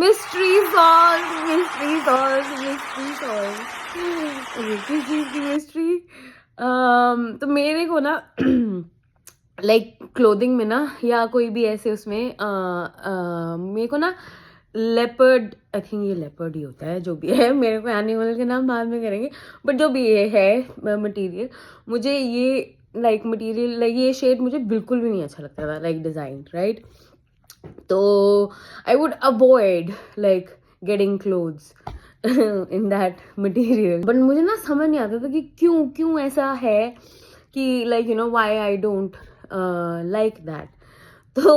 Mystery solve, mystery solve, mystery solve. किस चीज़ की mystery? तो मेरे को ना लाइक क्लोथिंग में ना या कोई भी ऐसे उसमें मेरे को ना लेपर्ड, आई थिंक ये लेपर्ड ही होता है, जो भी है, मेरे को एनिमल के नाम बाद में करेंगे, बट जो भी ये है मटेरियल, मुझे ये लाइक मटेरियल, लाइक ये शेड मुझे बिल्कुल भी नहीं अच्छा लगता था, लाइक डिज़ाइन, राइट? तो I would avoid like getting clothes in that material, but मुझे ना समझ नहीं आता था कि क्यों क्यों ऐसा है कि like you know why I don't like that. तो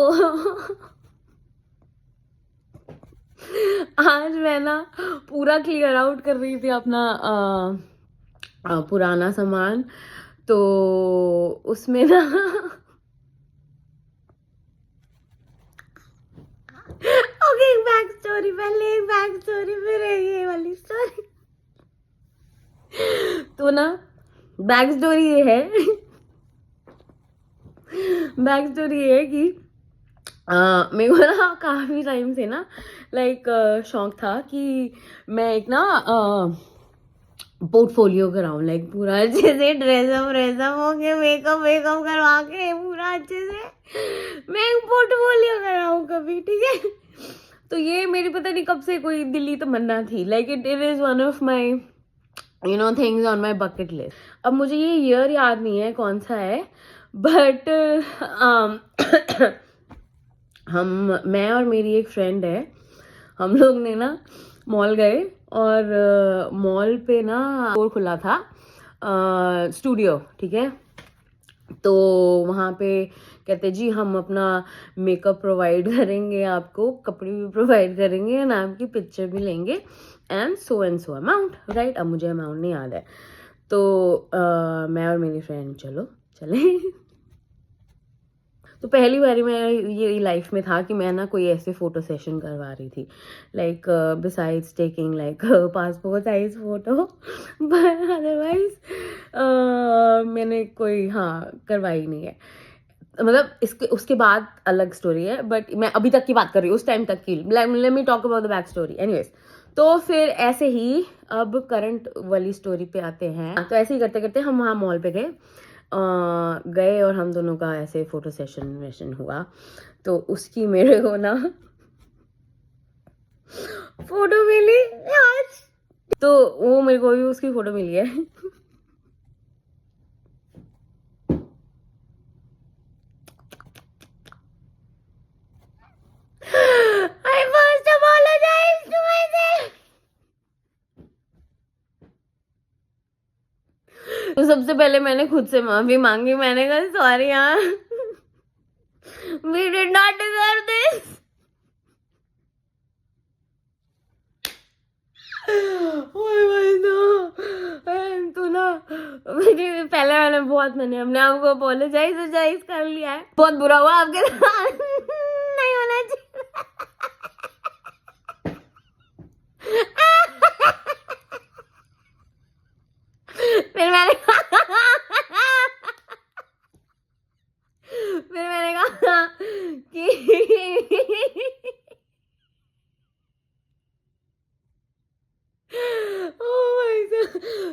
आज मैं ना पूरा क्लियर आउट कर रही थी अपना पुराना सामान, तो उसमें ना ओके, एक बैक स्टोरी, पहले एक बैक स्टोरी, फिर ये वाली स्टोरी। तो ना बैक स्टोरी ये है बैक स्टोरी ये है कि मेरे को ना काफ़ी टाइम से ना लाइक शौक था कि मैं एक ना पोर्टफोलियो कराऊं, लाइक पूरा अच्छे से ड्रेसअप हो के मेकअप वेकअप करवा के पूरा अच्छे से मैं एक पोर्टफोलियो कराऊं कभी, ठीक है? तो ये मेरी पता नहीं कब से कोई दिल्ली तमन्ना थी, like it is one of my you know things on my bucket list. अब मुझे ये ईयर याद नहीं है कौन सा है, बट मैं और मेरी एक फ्रेंड है, हम लोग ने ना मॉल गए, और मॉल पे ना स्टोर खुला था, स्टूडियो, ठीक है? तो वहाँ पे कहते जी हम अपना मेकअप प्रोवाइड करेंगे, आपको कपड़े भी प्रोवाइड करेंगे, एंड आपकी पिक्चर भी लेंगे, एंड सो अमाउंट, राइट? अब मुझे अमाउंट नहीं याद है। तो मैं और मेरी फ्रेंड चले तो पहली बारी मैं ये लाइफ में था कि मैं ना कोई ऐसे फोटो सेशन करवा रही थी, like besides taking like passport size photo, but otherwise मैंने कोई करवाई नहीं है। मतलब इसके उसके बाद अलग स्टोरी है, बट मैं अभी तक की बात कर रही हूँ, उस टाइम तक की। Let me talk about the back story. Anyways, तो फिर ऐसे ही अब करंट वाली स्टोरी पे आते हैं। तो ऐसे ही करते करते हम वहाँ मॉल पे गए और हम दोनों का ऐसे फोटो सेशन वेशन हुआ। तो उसकी मेरे को ना फोटो मिली आज, तो वो मेरे को भी उसकी फोटो मिली है। I must apologize to myself. तो सबसे पहले मैंने खुद से माफी मांगी, मैंने कहा सॉरी यार, we did not deserve this. तो ना पहले मैंने अपने आप को अपोलोजाइज कर लिया है, बहुत बुरा हुआ आपके साथ, नहीं होना चाहिए। फिर मैंने कहा कि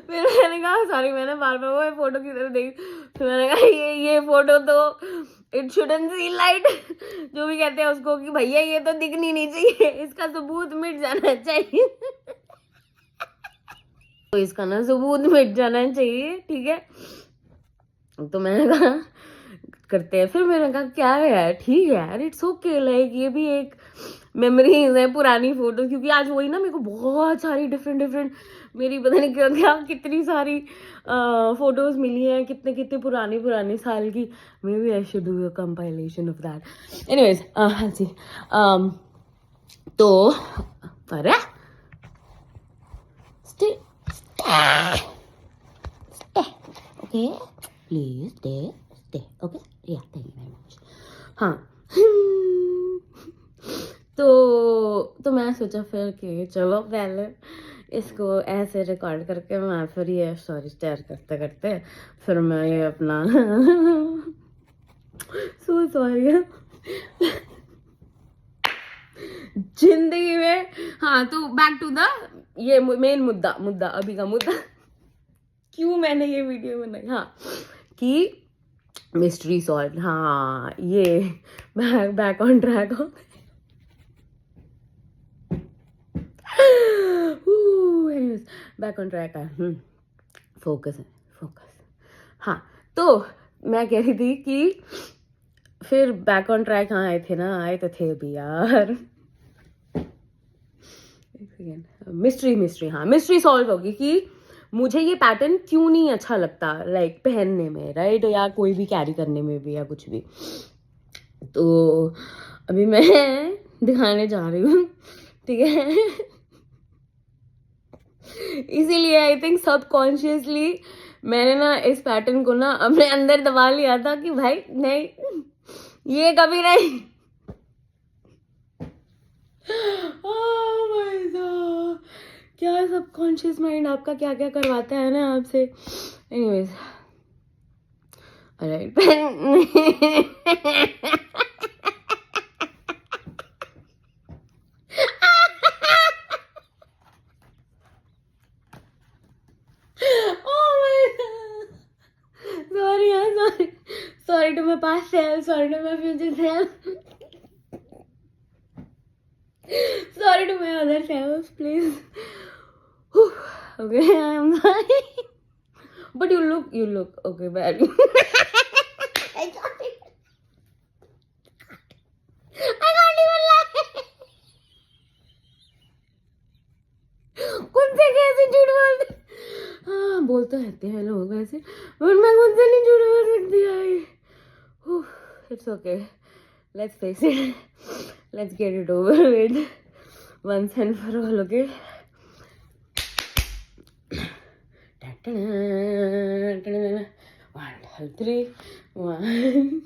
फिर मैंने कहा सॉरी, मैंने बार बार वो फोटो की तरफ देखी, फिर मैंने कहा ये फोटो तो इट शुडंट सी लाइट, जो भी कहते हैं उसको, कि भैया ये तो दिखनी नहीं चाहिए, इसका सबूत मिट जाना चाहिए। तो इसका ना सबूत मिट जाना चाहिए, ठीक है? तो मैंने कहा करते हैं। फिर मैंने कहा क्या है यार, ठीक है यार, इट्स ओके, लाइक ये भी एक मेमोरीज है, पुरानी फोटो, क्योंकि आज वही ना मेरे को बहुत सारी डिफरेंट मेरी पता नहीं क्या क्या कितनी सारी फोटोज मिली हैं, कितने कितने पुरानी साल की। Maybe I should do a compilation of that. Anyways, हाँ जी, तो अरे stay okay, please stay okay, या थैंक यू वेरी मच। हाँ तो मैं सोचा फिर कि चलो पहले इसको ऐसे रिकॉर्ड करके मैं फिर ये स्टोरी शेयर करते करते फिर मैं ये अपना सो सॉरी जिंदगी में। हाँ तो बैक टू द ये मेन मुद्दा अभी का मुद्दा क्यों मैंने ये वीडियो बनाई। हाँ कि मिस्ट्री सॉल्व, हाँ ये बैक ऑन ट्रैक हो। बैक ऑन ट्रैक है, फोकस है फोकस। हाँ तो मैं कह रही थी कि फिर बैक ऑन ट्रैक कहाँ आए थे ना, आए तो थे अभी यार। मिस्ट्री हाँ मिस्ट्री सॉल्व होगी कि मुझे ये पैटर्न क्यों नहीं अच्छा लगता लाइक पहनने में, राइट, या कोई भी कैरी करने में भी या कुछ भी। तो अभी मैं दिखाने जा रही हूँ, ठीक है। इसीलिए आई थिंक सबकॉन्शियसली मैंने ना इस पैटर्न को ना अपने अंदर दबा लिया था कि भाई नहीं ये कभी नहीं। क्या सबकॉन्शियस माइंड आपका क्या क्या करवाता है ना आपसे। Anyways alright. Sorry to my past self, sorry to my future self, sorry to my other selves, please. Whew. Okay, I am sorry. But you look okay, bad. I can't even lie. खुद से कैसे झूठ बोलते, हाँ बोलते रहते हैं लोग ऐसे, पर मैं खुद से नहीं झूठ बोल सकती आई। It's okay. Let's face it. Let's get it over with once and for all, okay? One, two, three, one.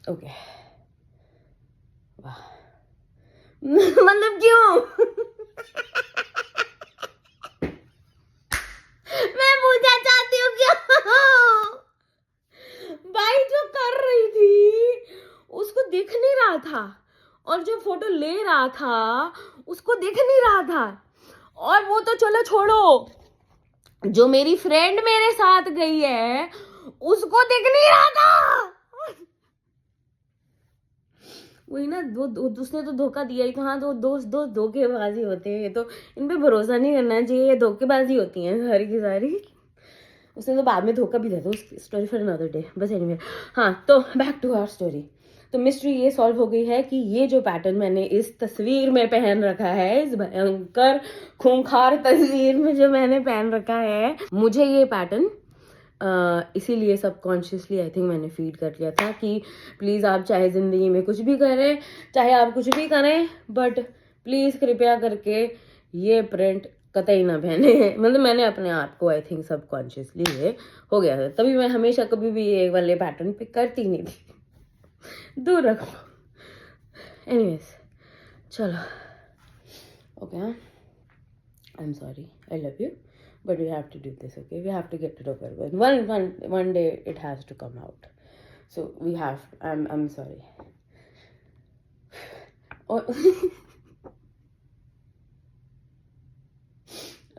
Okay. वाह मतलब क्यों? मैं पूछना चाहती हूँ क्यों? भाई जो कर रही थी उसको दिख नहीं रहा था, और जो फोटो ले रहा था उसको दिख नहीं रहा था, और वो तो चलो छोड़ो, जो मेरी फ्रेंड मेरे साथ गई है उसको दिख नहीं रहा था। वही ना, उसने तो धोखा दिया ही। कहाँ तो दोस्त धोखेबाजी होते हैं, तो इन पे भरोसा नहीं करना चाहिए, ये धोखेबाजी होती हैं सारी की सारी। उसने तो बाद में धोखा भी दिया था, उसकी स्टोरी फॉर अनदर डे। बस एनीवे हाँ तो बैक टू आवर स्टोरी। तो मिस्ट्री ये सॉल्व हो गई है कि ये जो पैटर्न मैंने इस तस्वीर में पहन रखा है, इस भयंकर खूंखार तस्वीर में जो मैंने पहन रखा है, मुझे ये पैटर्न इसीलिए सबकॉन्शियसली आई थिंक मैंने फीड कर लिया था कि प्लीज़ आप चाहे ज़िंदगी में कुछ भी करें, चाहे आप कुछ भी करें, बट प्लीज़ कृपया करके ये प्रिंट कतई ना पहने। मतलब मैंने अपने आप को आई थिंक सबकॉन्शियसली ये हो गया था, तभी मैं हमेशा कभी भी ये वाले पैटर्न पे करती नहीं थी। दूर रखो। एनीवेज चलो okay, I am sorry, I love you, but we have to do this, okay? We have to get it over with. One day it has to come out. So we have. I'm sorry. Oh.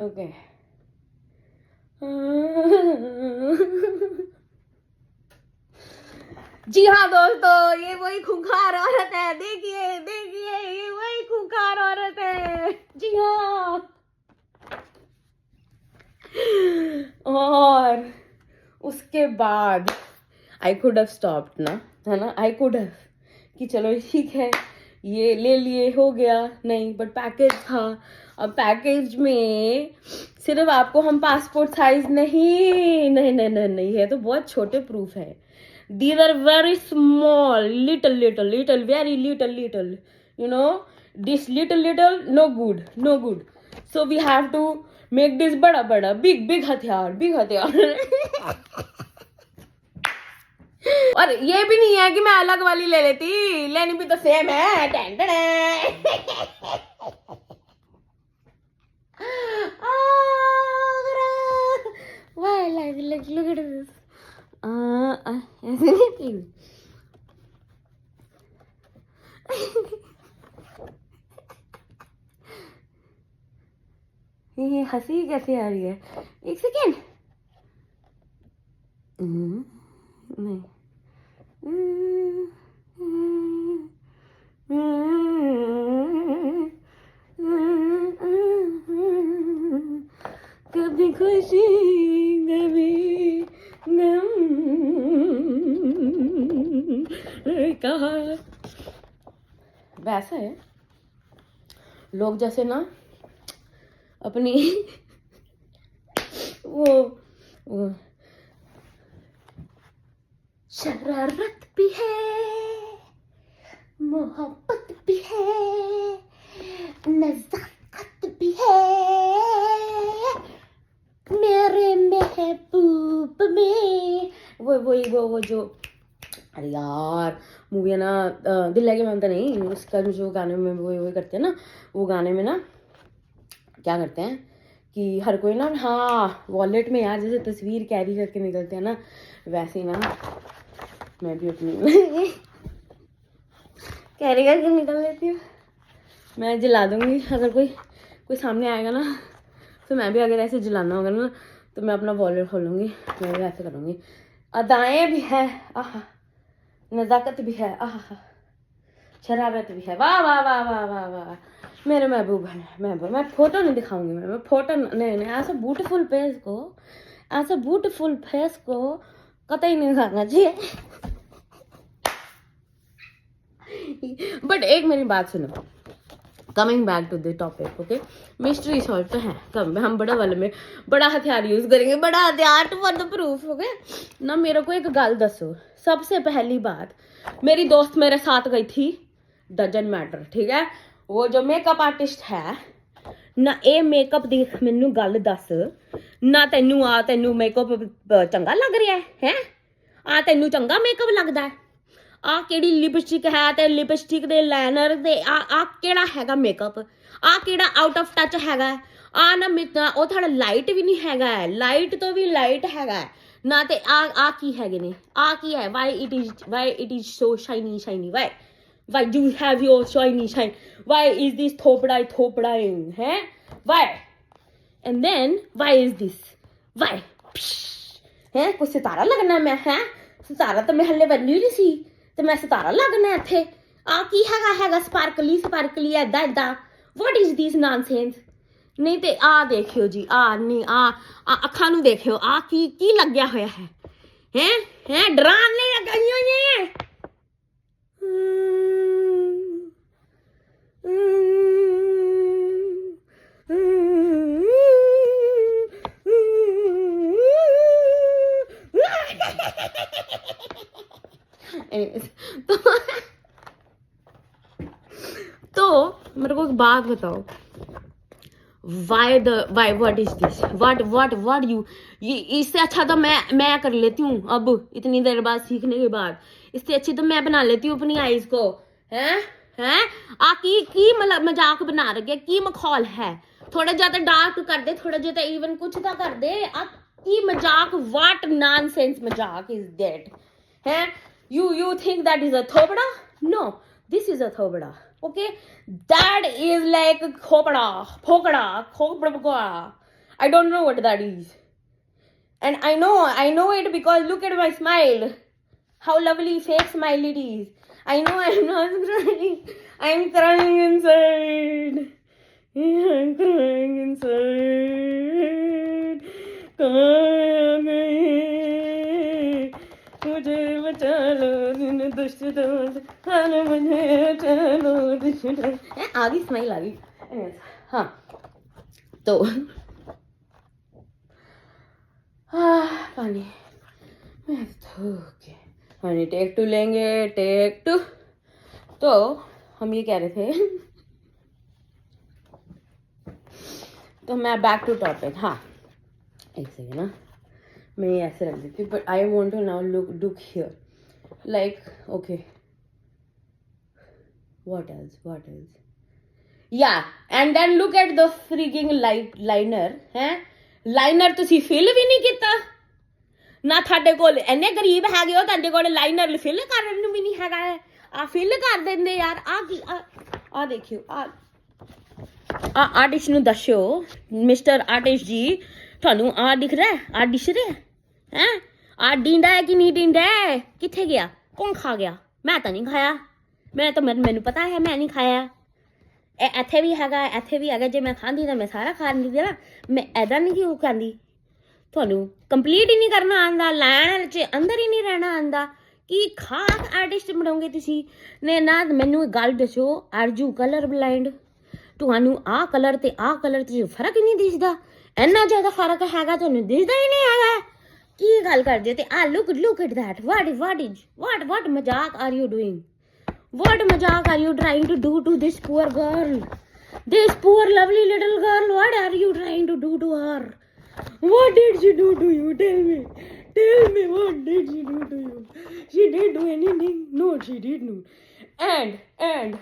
Okay. जी हाँ दोस्तों, ये वही खूंखार औरत है। देखिए देखिए, ये वही खूंखार औरत है। जी हाँ। और उसके बाद आई कुड हैव स्टॉप्ड ना, है ना, आई कुड हैव कि चलो ठीक है ये ले लिए हो गया, नहीं, बट पैकेज था। अब पैकेज में सिर्फ आपको हम पासपोर्ट साइज नहीं है, तो बहुत छोटे प्रूफ है। These are very small, little very little, you know, this little no good, so we have to make this बड़ा big हथियार। और ये भी नहीं है कि मैं अलग वाली ले लेती, लेनी भी तो सेम है। Why like look at this. ऐसे नहीं ये हंसी कैसे आ रही है? एक सेकेंड। नहीं। कभी खुशी कभी गम कहा। वैसा है लोग जैसे ना अपनी वो शरारत भी है, मोहब्बत भी है, नजाकत भी है मेरे महबूब में। वो जो, अरे यार मूवी है ना दिल लगे मानता नहीं, उसका जो गाने में वो करते हैं ना, वो गाने में ना क्या करते हैं कि हर कोई ना, हाँ वॉलेट में यार जैसे तस्वीर कैरी करके निकलते हैं ना, वैसे ही ना मैं भी अपनी कैरी करके निकल लेती हूँ। मैं जला दूँगी अगर कोई सामने आएगा ना, तो मैं भी अगर ऐसे जलाना होगा ना तो मैं अपना वॉलेट खोलूँगी, मैं भी ऐसे करूँगी। अदाएँ भी है, आहा, नज़ाकत भी है, आहा, शरारत भी है, वाह वाह वाह वाह वाह वाह मेरे महबूब है। मैं फोटो नहीं दिखाऊंगी, मैं फोटो नहीं ऐसा ब्यूटीफुल फेस को कतई नहीं दिखाना चाहिए। बट एक मेरी बात सुनो, coming back to the topic, okay, mystery solve तो है, कम हम बड़ा वाले में बड़ा हथियार यूज करेंगे, बड़ा हथियार फॉर द प्रूफ, ओके ना। मेरे को एक गल दसो, सबसे पहली बात, मेरी दोस्त मेरे साथ गई थी, डजन मैटर, ठीक है, वो जो मेकअप आर्टिस्ट है ना, ए मेकअप देख मैनू गल दस ना, तेनू मेकअप चंगा लग रहा है तेनू चंगा मेकअप लगता है? आ केड़ी लिपस्टिक है ते लिपस्टिक दे लाइनर ते आ केड़ा हैगा मेकअप? आ केड़ा आउट ऑफ टच हैगा? आ ना ओ थोड़ा लाइट भी नहीं हैगा, लाइट तो भी लाइट हैगा ना, ते आ की हैगे ने, आ की है? why it is so shiny why do you have your shine? Why is this thopda है? Why? And then why is this? Why? है कोई सितारा लगना मैं, है सितारा तो मैं हल्ले बनी नहीं सी, तो मैं सितारा लगना इत्थे? आ की हैगा स्पार्कली ऐदा व्हाट इज दिस नॉनसेंस? नहीं ते आ देखियो जी, आ नहीं आ अखां नू देखियो, आ की लग्या होया है डराने लगाई हुई है। तो मेरे को एक बात बताओ, why what is this? what you, ये इससे अच्छा तो मैं कर लेती हूँ, अब इतनी देर बाद सीखने के बाद इससे अच्छी तो मैं बना लेती हूँ अपनी आईज को, हैं आ की मतलब मजाक बना रखे, की मखौल है? थोड़ा ज्यादा डार्क कर दे, थोड़ा ज्यादा इवन कुछ तो कर दे, आ की मजाक, व्हाट नॉनसेंस मजाक इज दैट? है you think that is a thopda? No, this is a thopda, okay, that is like phokda. I don't know what that is, and I know it because look at my smile, how lovely fake smile it is. I know I'm not crying, I'm crying inside. मुझे बचा लो दुष्टों से, मुझे बचा लो दुष्टों। आ गई smile आ गई। हाँ तो पानी मैं थक, पानी टेक 2 लेंगे, टेक 2। तो हम ये कह रहे थे, तो मैं बैक टू टॉपिक। हाँ एक सेकेंड ना, मैं ये ऐसे रख देती हूँ, but I want to now look here, like okay what else yeah, and then look at the freaking liner है, लाइनर ਤੁਸੀਂ ਫਿਲ ਵੀ ਨਹੀਂ ਕੀਤਾ ਨਾ, ਤੁਹਾਡੇ ਕੋਲ ਇੰਨੇ ਗਰੀਬ ਹੈਗੇ ਹੋ, ਤੁਹਾਡੇ ਕੋਲ ਲਾਈਨਰ ਫਿਲ ਕਰਨ ਨੂੰ ਵੀ ਨਹੀਂ ਹੈਗਾ, ਆ ਫਿਲ ਕਰ ਦਿੰਦੇ ਯਾਰ। ਆ ਕੀ ਆ ਦੇਖਿਓ, ਆਰਟਿਸਟ ਨੂੰ ਦੱਸਿਓ ਮਿਸਟਰ ਆਰਟਿਸਟ ਜੀ ਤੁਹਾਨੂੰ ਆ ਦਿਖ ਰਿਹਾ ਆ ਦਿਖ ਰਿਹਾ ਹੈ ਆ ਡੀਂਦਾ ਹੈ ਕਿ ਨਹੀਂ ਡੀਂਦਾ ਹੈ ਕਿੱਥੇ ਗਿਆ ਕੌਣ ਖਾ ਗਿਆ ਮੈਂ ਤਾਂ ਨਹੀਂ ਖਾਇਆ ਮੈਨੂੰ ਪਤਾ ਹੈ ਮੈਂ ਨਹੀਂ ਖਾਇਆ ਇਹ ਇੱਥੇ ਵੀ ਹੈਗਾ ਜੇ ਮੈਂ ਖਾਂਦੀ ਤਾਂ ਮੈਂ ਸਾਰਾ ਖਾ ਲੈਂਦੀ ਨਾ ਮੈਂ ਐਦਾਂ ਨਹੀਂ ਕਿਉਂ ਖਾਂਦੀ ਤੁਹਾਨੂੰ ਕੰਪਲੀਟ ਹੀ ਨਹੀਂ ਕਰਨਾ ਆਂਦਾ ਲਾਈਨ 'ਚ ਅੰਦਰ ਹੀ ਨਹੀਂ ਰਹਿਣਾ ਆਂਦਾ ਕੀ ਖਾਸ ਆਰਟਿਸਟ ਬਣੋਗੇ ਤੁਸੀਂ ਨੇ ਨਾ ਮੈਨੂੰ ਗੱਲ ਦੱਸੋ ਆਰ ਯੂ ਕਲਰ ਬਲਾਈਂਡ ਤੁਹਾਨੂੰ ਆਹ ਕਲਰ ਤੇ ਆਹ ਕਲਰ 'ਚ ਫਰਕ ਹੀ ਨਹੀਂ ਦਿਸਦਾ ਇੰਨਾ ਜ਼ਿਆਦਾ ਫਰਕ ਹੈਗਾ ਤੁਹਾਨੂੰ ਦਿਸਦਾ ਹੀ ਨਹੀਂ ਹੈਗਾ ਕੀ ਗੱਲ ਕਰਦੇ ਤੇ ਆ ਲੁੱਕ ਐਟ ਦੈਟ ਵਾਟ ਮਜ਼ਾਕ are you doing what mazak are you trying to do to this poor girl this poor lovely little girl what are you trying to do to her what did she do to you tell me what did she do to you she didn't do anything no she did not and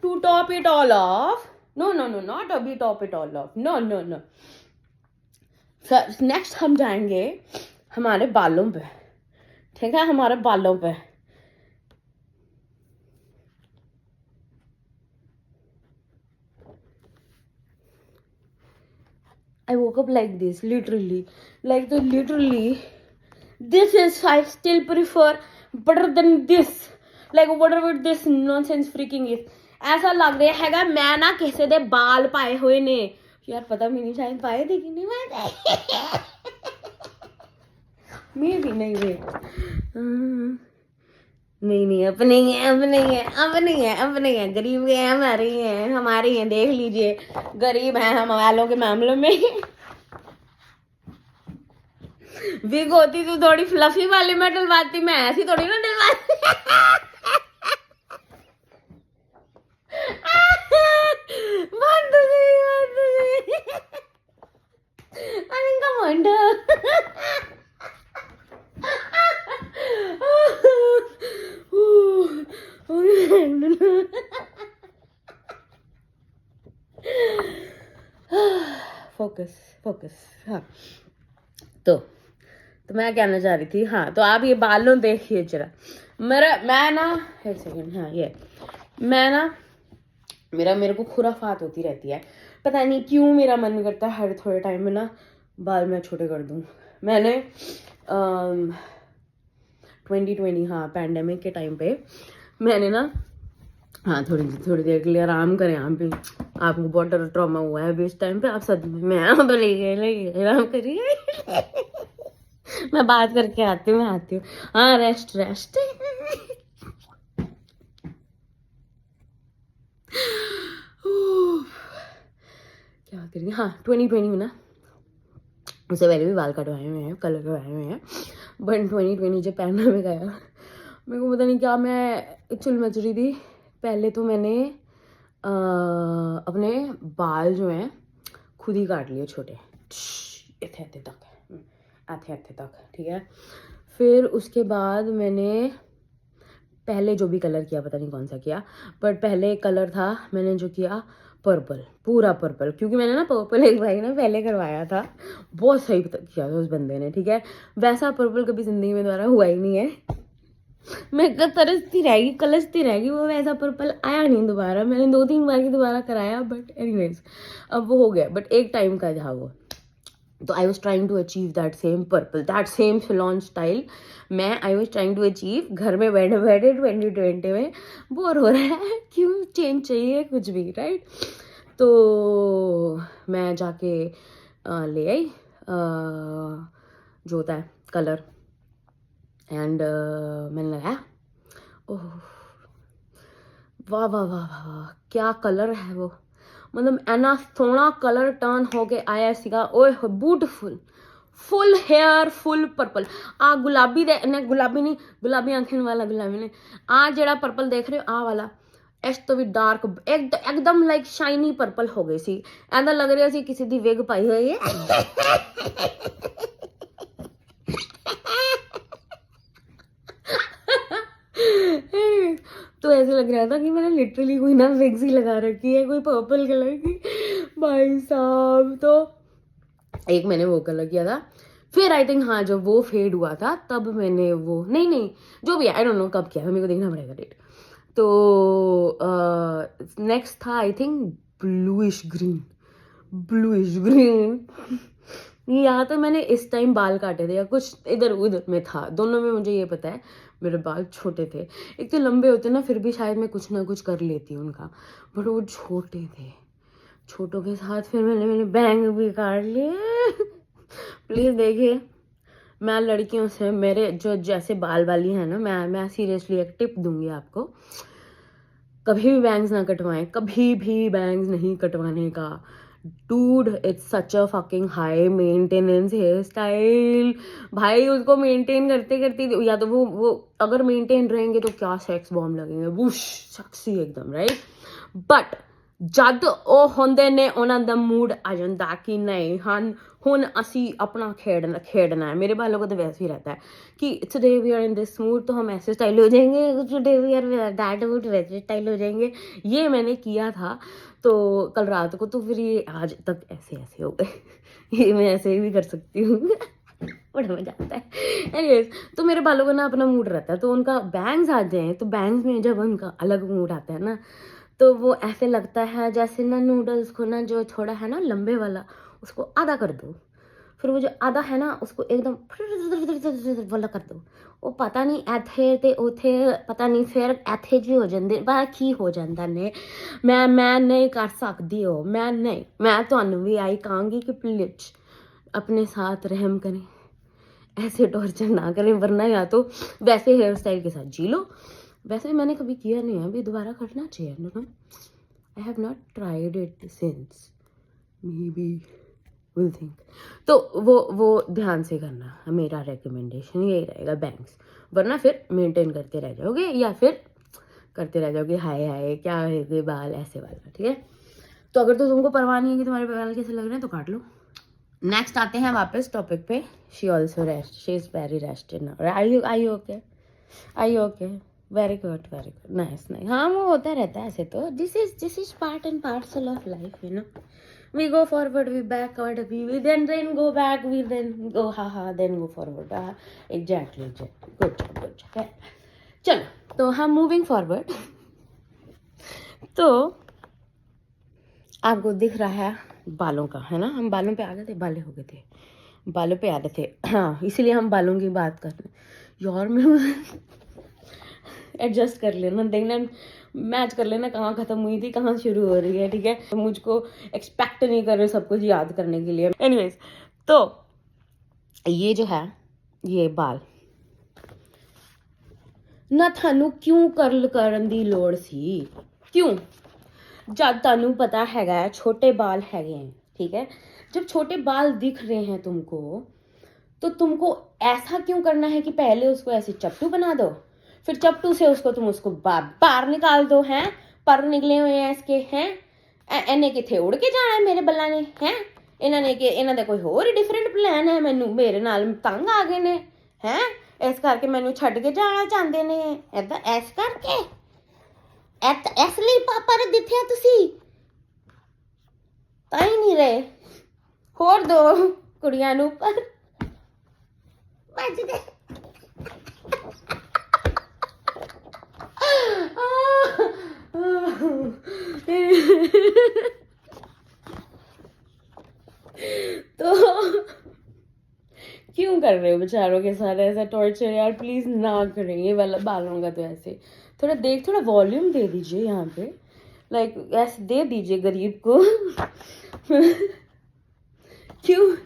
to top it all off no not to be top it all off no next हम जाएंगे हमारे बालों पे ठीक है हमारे बालों पे I woke up like this, literally. This is, I still prefer better than this. Like whatever this nonsense freaking is. ऐसा लग रहा हैगा मैं ना किसी दे बाल पाए हुए ने यार पता भी नहीं शायद पाए थे कि नहीं मैं भी नहीं वे नहीं अब नहीं है गरीब है हमारे हैं देख लीजिए गरीब हैं हम वालों के मामलों में विग होती तो थोड़ी फ्लफी वाली में डलवाती मैं ऐसी थोड़ी ना डलवाती फोकस हाँ तो मैं कहना चाह रही थी हाँ तो आप ये बालों देखिए जरा मैं ना एक सेकंड हाँ ये मैं ना मेरे को खुराफात होती रहती है पता नहीं क्यों मेरा मन करता है हर थोड़े टाइम में ना बाल मैं छोटे कर दूँ मैंने 2020 हाँ पैंडेमिक के टाइम पे मैंने ना हाँ थोड़ी देर के लिए आराम करें यहाँ पे आपको बहुत ट्रॉमा हुआ है अभी इस टाइम पे आप सदमे में आराम करिए मैं बात करके आती हूँ हाँ रेस्ट क्या बात करेंगे हाँ 2020 में ना उससे पहले भी बाल कटवाए हुए हैं कलर करवाए हुए हैं बट 2020 जब पैंडेमिक आया मेरे को पता नहीं क्या मैं चुल मच रही थी पहले तो मैंने अपने बाल जो हैं खुद ही काट लिए छोटे इतने तक ठीक है फिर उसके बाद मैंने पहले जो भी कलर किया पता नहीं कौन सा किया बट पहले कलर था मैंने जो किया पर्पल पूरा पर्पल क्योंकि मैंने ना पर्पल एक भाई ने पहले करवाया था बहुत सही किया था उस बंदे ने ठीक है वैसा पर्पल कभी जिंदगी में दोबारा हुआ ही नहीं है मैं कलसती रहेगी वो वैसा पर्पल आया नहीं दोबारा मैंने 2-3 बार की दोबारा कराया बट एनीवेज अब वो हो गया बट एक टाइम का था वो तो I was trying to achieve that same purple that same salon style I was trying to achieve घर में बैठे 2020 में बोर हो रहा है क्यों चेंज चाहिए कुछ भी राइट तो मैं जाके ले आई जो होता है कलर एंड मैंने लगाया ओह वाह क्या कलर है वो मतलब इन्ना सोहना कलर टर्न हो के आया सीगा ओए beautiful full hair full purple आ गुलाबी दे गुलाबी नहीं गुलाबी आंखें वाला गुलाबी ने आ जेड़ा पर्पल देख रहे हो आ वाला इस तो भी डार्क एकदम लाइक शाइनी पर्पल हो गई सी ऐसा लग रहा सी किसी दी विग पाई हुई है तो ऐसे लग रहा था कि मैंने लिटरली कोई ना विग्स ही लगा रखी है कोई पर्पल कलर की भाई साहब तो एक मैंने वो कलर किया था फिर आई थिंक हाँ जब वो फेड हुआ था तब मैंने वो नहीं जो भी आई डोंट नो कब किया था मेरे को देखना पड़ेगा डेट तो नेक्स्ट था आई थिंक ब्लूइश ग्रीन। या तो मैंने इस टाइम बाल काटे थे या कुछ इधर उधर में था, दोनों में मुझे ये पता है मेरे बाल छोटे थे। एक तो लंबे होते ना फिर भी शायद मैं कुछ ना कुछ कर लेती उनका, बट वो छोटे थे। छोटों के साथ फिर मैंने बैंग भी काट लिए। प्लीज़ देखिए, मैं लड़कियों से मेरे जो जैसे बाल वाली है ना, मैं सीरियसली एक टिप दूंगी आपको, कभी भी बैंग्स ना कटवाएं, कभी भी बैंग्स नहीं कटवाने का। Dude, it's such a fucking high maintenance hair style. भाई उसको मेंटेन करते करते, या तो वो अगर मेंटेन रहेंगे तो क्या सेक्स बॉम्ब लगेंगे, वुश सेक्सी एकदम, राइट। बट जद ਉਹ ਹੁੰਦੇ ਨੇ ਉਹਨਾਂ ਦਾ मूड आ ਜਾਂਦਾ कि नहीं ਹਨ ਹੁਣ ਅਸੀਂ अपना खेडना है। मेरे बालों को तो वैसे ही रहता है कि today we are in this mood तो हम ऐसे स्टाइल हो जाएंगे, today we are that mood वैसे स्टाइल हो जाएंगे। ये मैंने किया था तो कल रात को, तो फिर ये आज तक ऐसे ऐसे हो गए। ये मैं ऐसे भी कर सकती हूँ। बड़ा मजा आता है। एनीवेज, तो मेरे बालों का ना अपना मूड रहता है, तो उनका बैंग्स आ जाए तो बैंग्स में जब उनका अलग मूड आता है ना, तो वो ऐसे लगता है जैसे ना नूडल्स को ना जो थोड़ा है ना लंबे वाला उसको आधा कर दो, फिर वो जो आधा है ना उसको एकदम वाला कर दो। वो पता नहीं ऐथे ते उथे पता नहीं फिर ऐथे जी हो जाते बाकी हो जाता ने। मैं नहीं कर सकती हो, मैं ਤੁਹਾਨੂੰ भी आई कहांगी कि प्लीज अपने साथ रहम करें, ऐसे टॉर्चर ना करें, वरना या तो वैसे हेयर स्टाइल के साथ जी लो। वैसे मैंने कभी किया नहीं है, अभी दोबारा करना चाहिए। No, I have not tried it since, maybe will think. तो वो ध्यान से करना, मेरा रिकमेंडेशन यही रहेगा बैंग्स, वरना फिर मेंटेन करते रह जाओगे या फिर करते रह जाओगे हाय हाय क्या है बाल ऐसे वाला, ठीक है। तो अगर तो तुमको परवाह नहीं है कि तुम्हारे बाल कैसे लग रहे हैं तो काट लो। नेक्स्ट आते हैं वापस टॉपिक पे। She also rest, she is very rested now. I you okay? Very good, nice. हाँ वो होता रहता है ऐसे तो, this is part and parcel of life, you know. We go forward, we backward, we then go back, we then go then go forward. Exactly, good. चलो, तो हम मूविंग फॉरवर्ड। तो आपको दिख रहा है बालों का, है ना, हम बालों पे आ गए थे, बाले हो गए थे, बालों पे आ रहे थे, हाँ इसीलिए हम बालों की बात कर रहे हैं। यार मैं एडजस्ट कर लेना, देखना मैच कर लेना कहाँ ख़त्म हुई थी कहाँ शुरू हो रही है, ठीक है। तो मुझको एक्सपेक्ट नहीं कर रहे सब कुछ याद करने के लिए। एनीवेज, तो ये जो है ये बाल ना थानू क्यों कर्ल करन दी लोड़ सी, क्यों? जब तानू पता हैगा छोटे बाल हैगे हैं, ठीक है, जब छोटे बाल दिख रहे हैं तुमको, तो तुमको ऐसा क्यों करना है कि पहले उसको ऐसे चपटू बना दो, फिर चपटू से उसको बाहर निकाल दो, हैं पर निकले हुए हैं इसके, हैं इन्हें किथे उड़ के जाना है मेरे बल्ला ने, हैं इन्हों का कोई होर डिफरेंट प्लान है, मैनू मेरे नाल तंग आ गए ने, हैं इस करके मैनू छड्ड के जाना चाहते ने, ऐदा इस करके इस लिए पापा ने दिथे तुसी ਤਾਂ ਹੀ नहीं रहे, होर दो कुड़ियां नू पर बच गए। तो क्यों कर रहे हो बेचारों के साथ ऐसा टॉर्चर यार, प्लीज ना करें ये वाला बालों का। तो ऐसे थोड़ा वॉल्यूम दे दीजिए यहाँ पे, लाइक ऐसे दे दीजिए गरीब को। क्यों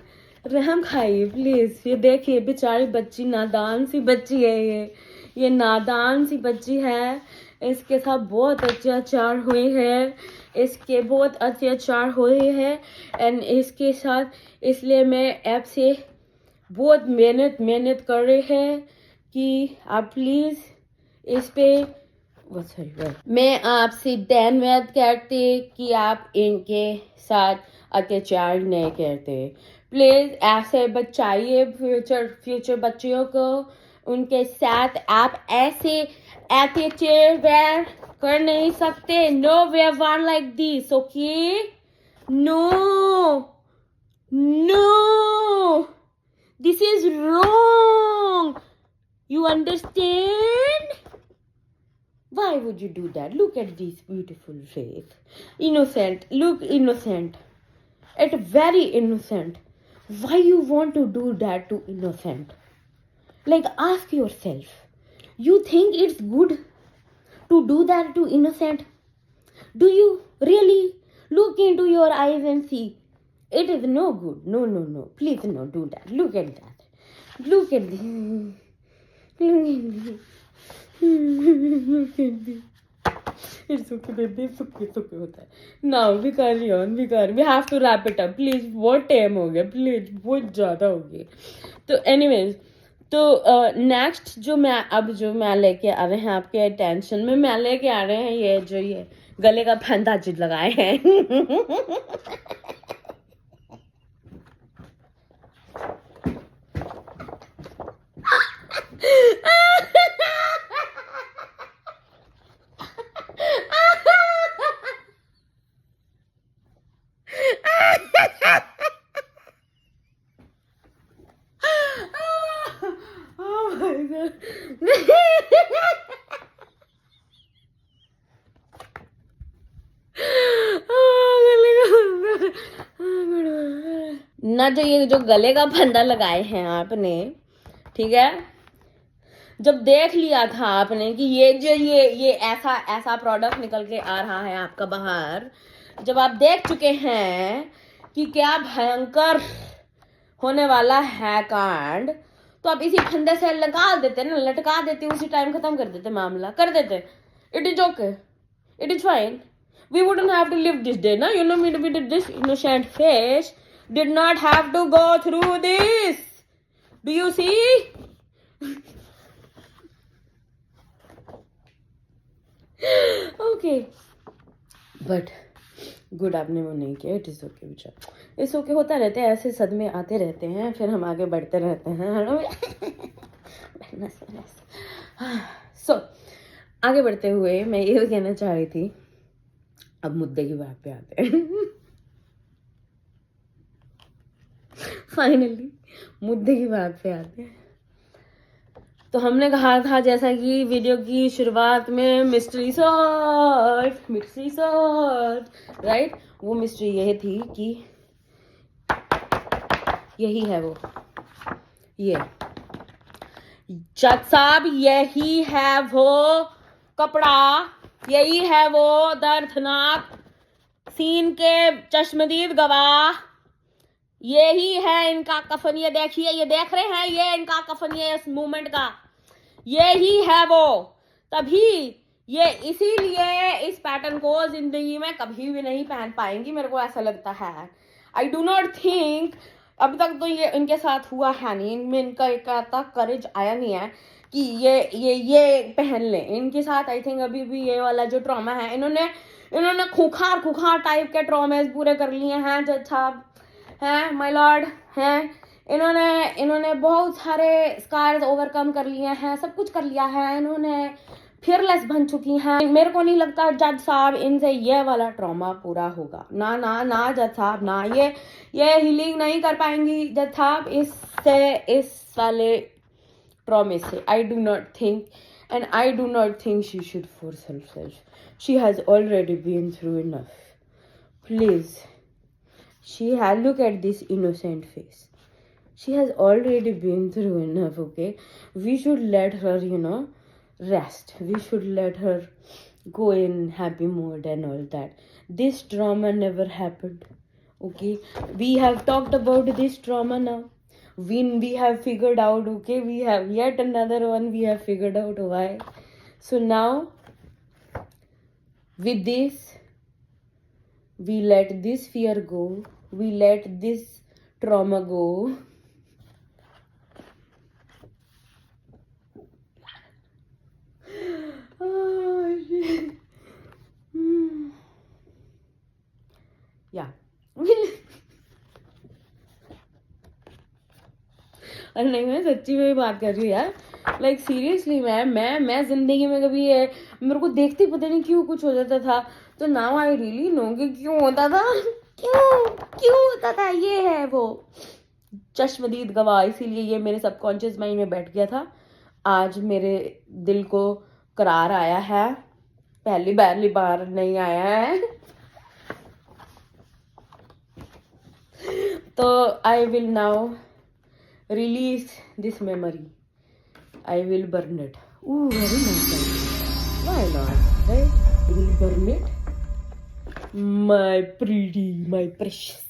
रहम खाइए प्लीज। ये देखिए बेचारी बच्ची, नादान सी बच्ची है ये नादान सी बच्ची है, इसके साथ बहुत अत्याचार हुए हैं, इसके बहुत अत्याचार हुए हैं एंड इसके साथ, इसलिए मैं आपसे बहुत मेहनत कर रहे हैं कि आप प्लीज इस पे मैं आपसे धन्यवाद करते कि आप इनके साथ अत्याचार नहीं करते। प्लीज ऐसे बचाइए फ्यूचर बच्चियों को, उनके साथ आप ऐसे अत्याचार कर नहीं सकते। नो व्यवहार like this, okay? No, this is wrong, you understand? Why would you do that? Look at this beautiful face. Innocent. Look innocent. It's very innocent. Why you want to do that to innocent? Like, ask yourself. You think it's good to do that to innocent? Do you really look into your eyes and see? It is no good. No, no, no. Please no do that. Look at that. Look at this. Look at this. Look at this. It's okay, baby. It's okay. It's okay. होता है. Now we carry on. We have to wrap it up. Please. बहुत time हो गया. Please. बहुत ज़्यादा हो गया. तो anyways. तो नेक्स्ट जो मैं लेके आ रहे हैं आपके अटेंशन में, मैं लेके आ रहे हैं ये गले का फंदा जो लगाए हैं. Oh my god. ना जो गले का फंदा लगाए हैं आपने, ठीक है, जब देख लिया था आपने कि ये ऐसा प्रोडक्ट निकल के आ रहा है आपका बाहर, जब आप देख चुके हैं कि क्या भयंकर होने वाला है कांड, तो आप इसी फंदे से लगा देते ना, लटका देते, उसी टाइम खत्म कर देते, मामला कर देते. It is okay, it is fine. We wouldn't have to live this day, na? You know me with this innocent face did not have to go through this. Do you see? Okay. But good आपने वो नहीं किया. It is okay बेचारा. इस okay होता रहता है, ऐसे सदमे आते रहते हैं, फिर हम आगे बढ़ते रहते हैं. So आगे बढ़ते हुए मैं ये कहना चाह रही थी, अब मुद्दे की बात पे आते हैं. फाइनली मुद्दे की बात पे आते हैं. तो हमने कहा था, जैसा कि वीडियो की शुरुआत में, मिस्ट्री सॉल्व, राइट. वो मिस्ट्री यही थी कि यही है वो, ये जज साहब, यही है वो कपड़ा, यही है वो दर्दनाक सीन के चश्मदीद गवाह, यही है इनका कफन. ये देखिए, ये देख रहे हैं, ये इनका कफन, ये इस मूवमेंट का यही है वो. तभी ये इसीलिए इस पैटर्न को जिंदगी में कभी भी नहीं पहन पाएंगी, मेरे को ऐसा लगता है. आई डू नॉट थिंक, अब तक तो ये इनके साथ हुआ है नहीं, इनमें इनका इतना करेज आया नहीं है कि ये पहन लें. इनके साथ आई थिंक अभी भी ये वाला जो ट्रॉमा है, इन्होंने खुखार टाइप के ट्रॉमेज पूरे कर लिए हैं. जज साहब हैं, माय लॉर्ड हैं, इन्होंने बहुत सारे स्कार्स ओवरकम कर लिए हैं, सब कुछ कर लिया है, इन्होंने फियरलेस बन चुकी हैं. मेरे को नहीं लगता जज साहब इनसे ये वाला ट्रॉमा पूरा होगा. ना जज साहब, ना ये हीलिंग नहीं कर पाएंगी जज साहब इस वाले ट्रॉमे से. I do not think she should force herself. She has already been through enough. Please. Look at this innocent face. She has already been through enough, okay? We should let her, rest. We should let her go in happy mode and all that. This trauma never happened, okay? We have talked about this trauma now. We have figured out, okay? We have yet another one. We have figured out why. So now, with this, we let this fear go. We let this trauma go. Oh, shit. Yeah. अरे नहीं, मैं सच्ची में बात कर रही हूँ यार. लाइक सीरियसली मैं जिंदगी में कभी मेरे को देखते पता नहीं क्यों कुछ हो जाता था. तो नाउ आई रियली नो कि क्यों होता था, क्यों होता था. ये है वो चश्मदीद गवाह, इसीलिए ये मेरे सबकॉन्शियस माइंड में बैठ गया था. आज मेरे दिल को करार आया है, पहली बार नहीं आया है। तो I will now release this memory, I will burn it. Very nice, why not, right? I will burn it, my pretty, my precious.